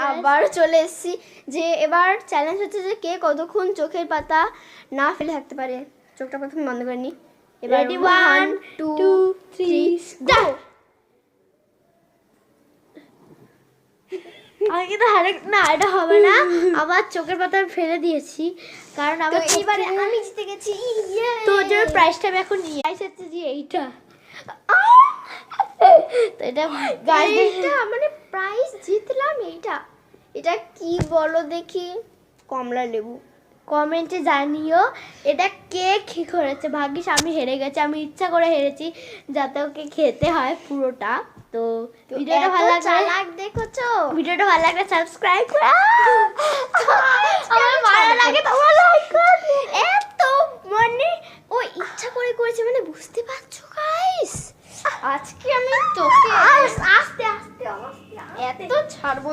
আবার চলে এসেছি যে এবার চ্যালেঞ্জ হচ্ছে যে কে কতক্ষণ চোখের পাতা না ফেলে থাকতে পারে। চোখটা প্রথমে বন্ধ করে নি। এবার রেডি 1 2 3 স্টার্ট। আমি কিন্তু না এটা হবে না, আবার চোখের পাতা ফেলে দিয়েছি কারণ তো আবার এইবারে আমি জিতে গেছি। তো যে প্রাইসটা আমি এখন নিয়ে আসছি যে এইটা, তো এটা এইটা মানে প্রাইজ জিতলাম। এটা কি বলো দেখি? কমলা লেবু। কমেন্টে জানিও এটা কে কি করেছে। ভাগ্যিস আমি হেরে গেছি, আমি ইচ্ছা করে হেরেছি যাতে ওকে খেতে হয় পুরোটা। তো ভিডিওটা ভালো লাগলে চালাক দেখোছো, ভিডিওটা ভালো লাগলে সাবস্ক্রাইব করো, আমার ভালো লাগে তোমরা লাইক করো। এত মানে ও ইচ্ছা করে করেছে মানে বুঝতে পারছো গাইস। আজকে আমি তোকে আস্তে আস্তে এত ছাড়বো